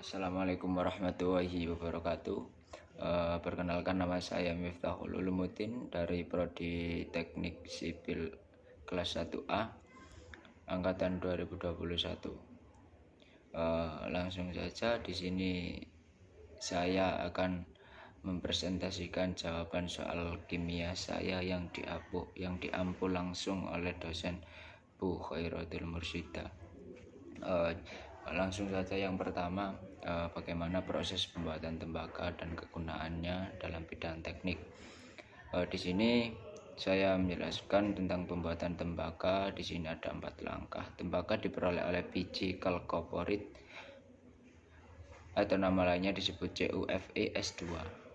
Assalamualaikum warahmatullahi wabarakatuh. Perkenalkan, nama saya Miftahul Ulumuddin dari Prodi Teknik Sipil kelas 1A angkatan 2021. Langsung saja, di sini saya akan mempresentasikan jawaban soal kimia saya yang diampu langsung oleh dosen Bu Khairatul Mursyida. Langsung saja, yang pertama, bagaimana proses pembuatan tembaga dan kegunaannya dalam bidang teknik. Di sini saya menjelaskan tentang pembuatan tembaga. Di sini ada 4 langkah. Tembaga diperoleh oleh biji chalcopyrite atau nama lainnya disebut CuFeS2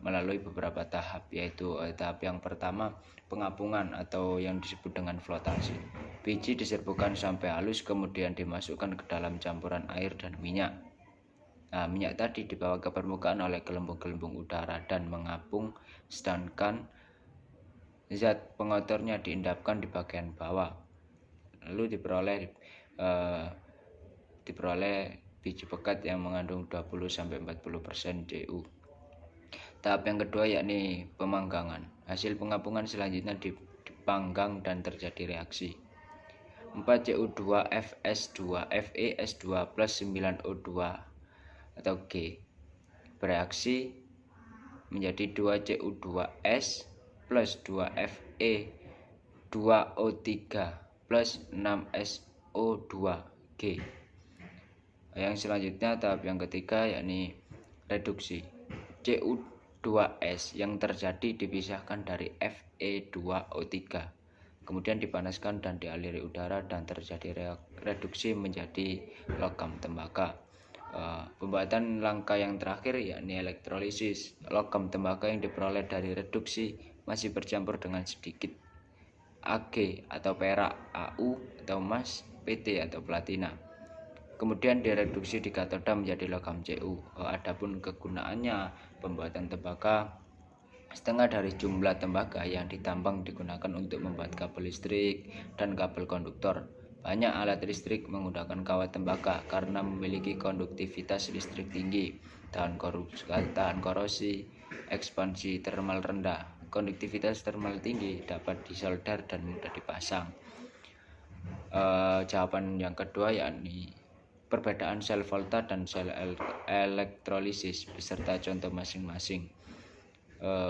melalui beberapa tahap, yaitu tahap yang pertama, pengapungan atau yang disebut dengan flotasi. Biji diserbukan sampai halus, kemudian dimasukkan ke dalam campuran air dan minyak. Minyak tadi dibawa ke permukaan oleh gelembung-gelembung udara dan mengapung, sedangkan zat pengotornya diendapkan di bagian bawah. Lalu diperoleh biji pekat yang mengandung 20-40% Cu. Tahap yang kedua yakni pemanggangan. Hasil pengapungan selanjutnya dipanggang dan terjadi reaksi. 4Cu2Fs2 FeS2 plus 9O2 atau G bereaksi menjadi 2Cu2S plus 2Fe2O3 plus 6SO2G. Yang selanjutnya, tahap yang ketiga yakni reduksi. Cu2S yang terjadi dipisahkan dari Fe2O3, kemudian dipanaskan dan dialiri udara dan terjadi reduksi menjadi logam tembaga. Pembuatan langkah yang terakhir yakni elektrolisis. Logam tembaga yang diperoleh dari reduksi masih bercampur dengan sedikit Ag atau perak, Au atau emas, Pt atau platina. Kemudian direduksi di katoda menjadi logam Cu. Adapun kegunaannya, pembuatan tembaga, setengah dari jumlah tembaga yang ditambang digunakan untuk membuat kabel listrik dan kabel konduktor. Banyak alat listrik menggunakan kawat tembaga karena memiliki konduktivitas listrik tinggi, tahan korosi, ekspansi termal rendah. Konduktivitas termal tinggi dapat disolder dan mudah dipasang. Jawaban yang kedua yakni perbedaan sel volta dan sel elektrolisis beserta contoh masing-masing.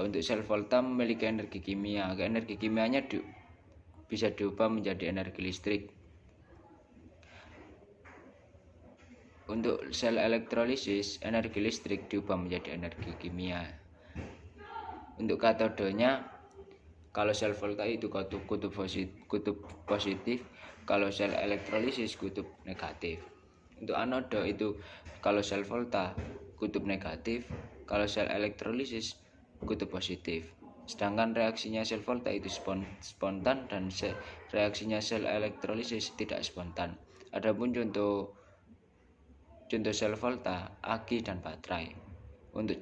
Untuk sel volta memiliki energi kimia. Energi kimianya bisa diubah menjadi energi listrik. Untuk sel elektrolisis, energi listrik diubah menjadi energi kimia. Untuk katodenya, kalau sel volta itu kutub positif, kalau sel elektrolisis kutub negatif. Untuk anoda itu, kalau sel volta kutub negatif, kalau sel elektrolisis kutub positif. Sedangkan reaksinya sel volta itu spontan dan reaksinya sel elektrolisis tidak spontan. Adapun contoh sel volta, aki dan baterai. Untuk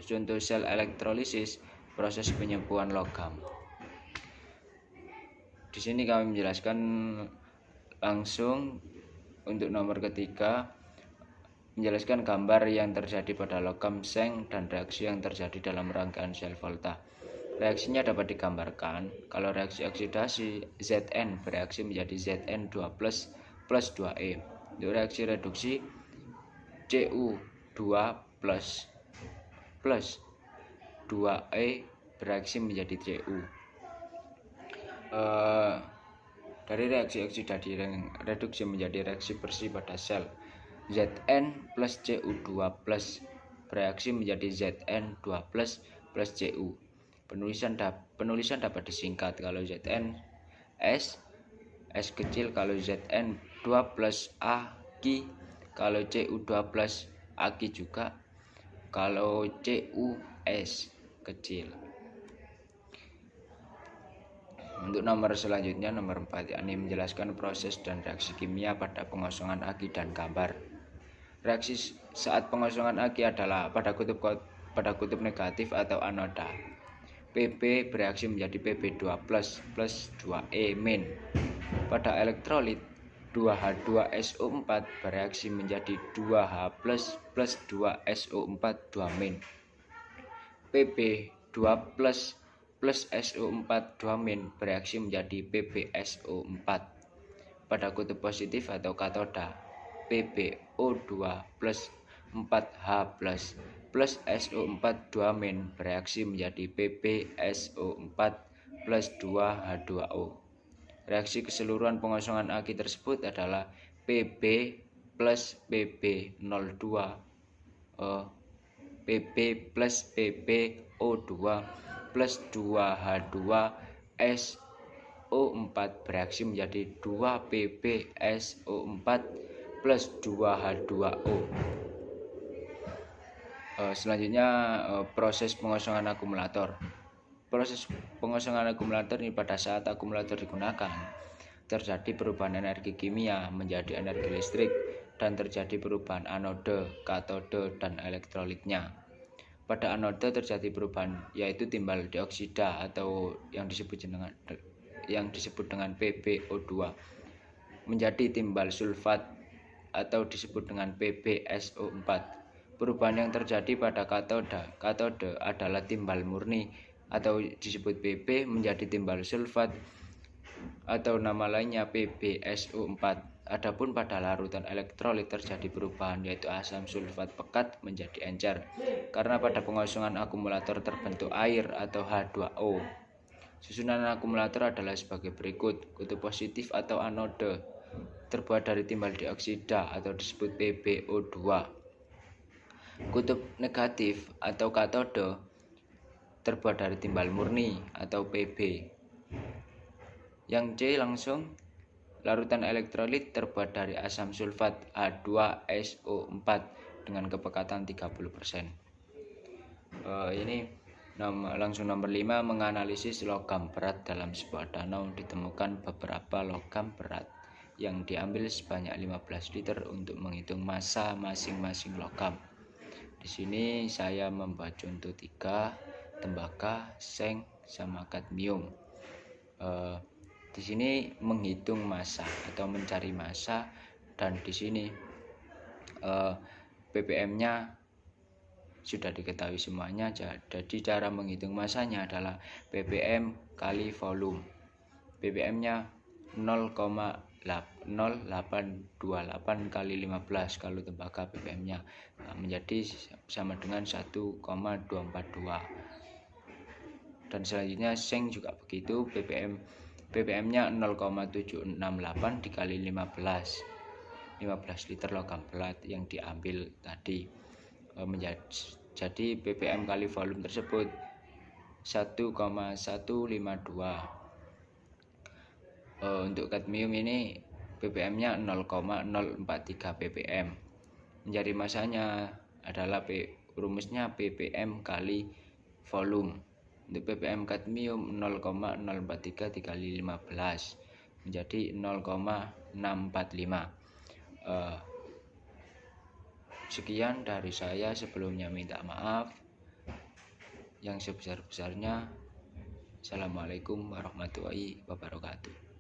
contoh sel elektrolisis, proses penyembuhan logam. Di sini kami menjelaskan langsung. Untuk nomor ketiga, menjelaskan gambar yang terjadi pada logam seng dan reaksi yang terjadi dalam rangkaian sel volta. Reaksinya dapat digambarkan. Kalau reaksi oksidasi, Zn bereaksi menjadi Zn2 plus 2E. Untuk reaksi reduksi, Cu2 plus 2E bereaksi menjadi Cu. Dari reaksi oksidasi reduksi menjadi reaksi bersih pada sel, Zn plus Cu2 plus bereaksi menjadi Zn2 plus Cu. Penulisan dapat disingkat. Kalau Zn S kecil, kalau Zn2 plus Aq, kalau Cu2 plus Aq juga, kalau Cus kecil. Untuk nomor selanjutnya, nomor 4, yakni menjelaskan proses dan reaksi kimia pada pengosongan Ag dan gambar. Reaksi saat pengosongan Ag adalah pada kutub negatif atau anoda. Pb bereaksi menjadi Pb2 plus 2E min. Pada elektrolit, 2H2SO4 bereaksi menjadi 2H plus 2SO4 2-. Pb2 plus SO4 2- bereaksi menjadi PbSO4. Pada kutub positif atau katoda, PbO2 plus 4H plus SO4 2- bereaksi menjadi PbSO4 plus 2H2O. Reaksi keseluruhan pengosongan aki tersebut adalah Pb plus Pb02 Pb plus PbO2 plus 2H2SO4 bereaksi menjadi 2PbSO4 plus 2H2O. Selanjutnya proses pengosongan akumulator. Proses pengosongan akumulator ini pada saat akumulator digunakan terjadi perubahan energi kimia menjadi energi listrik dan terjadi perubahan anode, katode, dan elektrolitnya. Pada anode terjadi perubahan yaitu timbal dioksida atau yang disebut dengan PbO2 menjadi timbal sulfat atau disebut dengan PbSO4. Perubahan yang terjadi pada katode adalah timbal murni atau disebut Pb menjadi timbal sulfat atau nama lainnya PbSO4. Adapun pada larutan elektrolit terjadi perubahan yaitu asam sulfat pekat menjadi encer karena pada pengosongan akumulator terbentuk air atau H2O. Susunan akumulator adalah sebagai berikut. Kutub positif atau anode terbuat dari timbal dioksida atau disebut PbO2. Kutub negatif atau katode terbuat dari timbal murni atau Pb. Yang C langsung, larutan elektrolit terbuat dari asam sulfat H2SO4 dengan kepekatan 30%. Ini langsung nomor 5, menganalisis logam berat dalam sebuah danau. Ditemukan beberapa logam berat yang diambil sebanyak 15 liter untuk menghitung massa masing-masing logam. Di sini saya membuat contoh 3, tembaga, seng, sama kadmium. Di sini menghitung massa atau mencari massa, dan di sini ppm-nya sudah diketahui semuanya. Jadi cara menghitung massanya adalah ppm kali volume. ppm-nya 0,0828 kali 15 kalau tembaga ppm-nya menjadi sama dengan 1,242. Dan selanjutnya seng juga begitu, ppm-nya 0,768 dikali 15 liter logam berat yang diambil tadi, jadi ppm kali volume tersebut 1,152. Untuk kadmium ini ppm-nya 0,043 ppm. Mencari masanya adalah rumusnya ppm kali volume. Untuk ppm kadmium 0,043 dikali 15 menjadi 0,645. Sekian dari saya. Sebelumnya minta maaf yang sebesar-besarnya. Assalamualaikum warahmatullahi wabarakatuh.